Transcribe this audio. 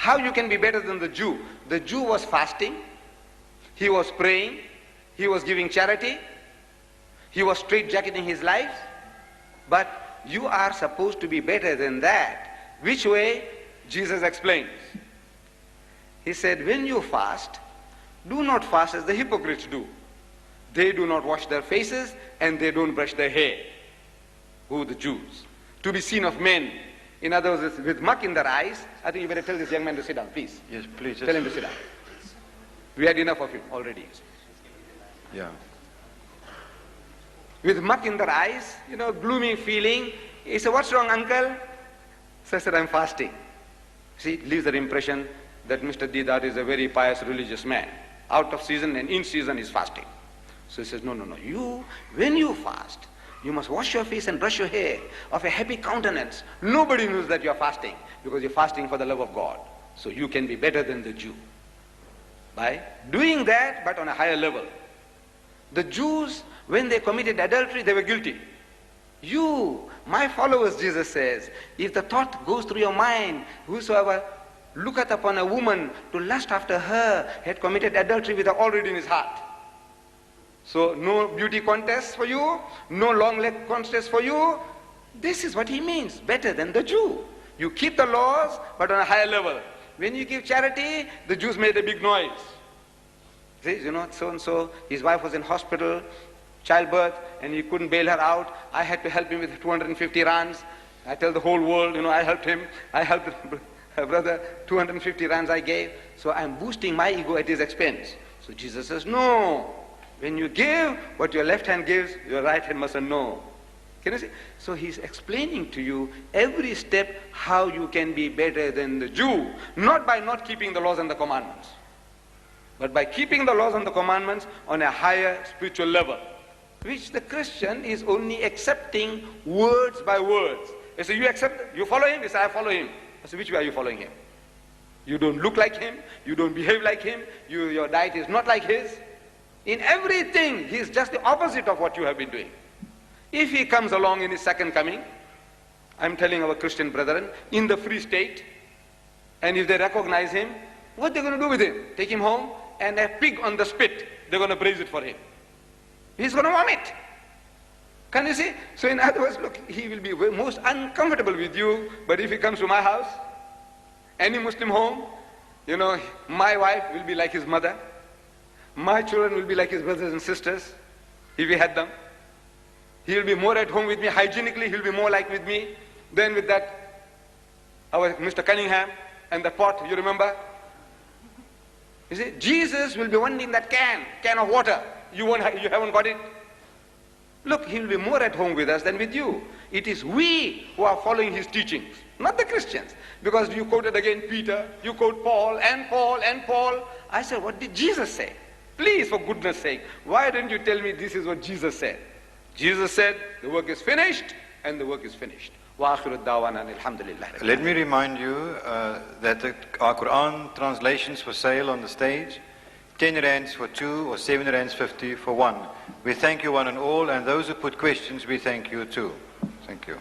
How you can be better than the Jew? The Jew was fasting, he was praying, he was giving charity, he was straitjacketing his life, but you are supposed to be better than that. Which way? Jesus explains. He said, when you fast, do not fast as the hypocrites do. They do not wash their faces and they don't brush their hair. Who? The Jews. To be seen of men. In other words, with muck in their eyes. I think you better tell this young man to sit down, please. Yes, please. Tell him to sit down. We had enough of him already. Yeah. With muck in their eyes, gloomy feeling. He said, what's wrong, uncle? So I said, I'm fasting. See, it leaves the impression that Mr. Deedat is a very pious religious man. Out of season and in season he's fasting. So he says, no. When you fast, you must wash your face and brush your hair of a happy countenance. Nobody knows that you're fasting because you're fasting for the love of God. So you can be better than the Jew by doing that, but on a higher level. The Jews, when they committed adultery, they were guilty. You, my followers, Jesus says, if the thought goes through your mind, whosoever looketh upon a woman to lust after her had committed adultery with her already in his heart. So no beauty contest for you, no long leg contest for you. This is what he means, better than the Jew. You keep the laws, but on a higher level. When you give charity, the Jews made a big noise. See, so-and-so, his wife was in hospital, childbirth, and he couldn't bail her out. I had to help him with 250 rands. I tell the whole world, I helped him. I helped her brother, 250 rands I gave. So I'm boosting my ego at his expense. So Jesus says, no. When you give, what your left hand gives, your right hand mustn't know. Can you see? So he's explaining to you every step how you can be better than the Jew. Not by not keeping the laws and the commandments, but by keeping the laws and the commandments on a higher spiritual level, which the Christian is only accepting words by words. They say, you accept, you follow him? They say, I follow him. I say, which way are you following him? You don't look like him, you don't behave like him, your diet is not like his. In everything, he is just the opposite of what you have been doing. If he comes along in his second coming, I'm telling our Christian brethren, in the free state, and if they recognize him, what they're going to do with him? Take him home, and a pig on the spit, they're going to praise it for him. He's going to vomit. Can you see? So in other words, look, he will be most uncomfortable with you, but if he comes to my house, any Muslim home, my wife will be like his mother. My children will be like his brothers and sisters, if he had them. He'll be more at home with me hygienically, he'll be more like with me than with that, our Mr. Cunningham and the pot, you remember? You see, Jesus will be wanting that can of water. You haven't got it? Look, he will be more at home with us than with you. It is we who are following his teachings, not the Christians. Because you quoted again Peter, you quote Paul and Paul and Paul. I said, what did Jesus say? Please, for goodness sake, why didn't you tell me this is what Jesus said? Jesus said, the work is finished, and the work is finished. Let me remind you that our Quran translations for sale on the stage, 10 rands for 2 or 7 rands 50 for 1. We thank you one and all, and those who put questions, we thank you too. Thank you.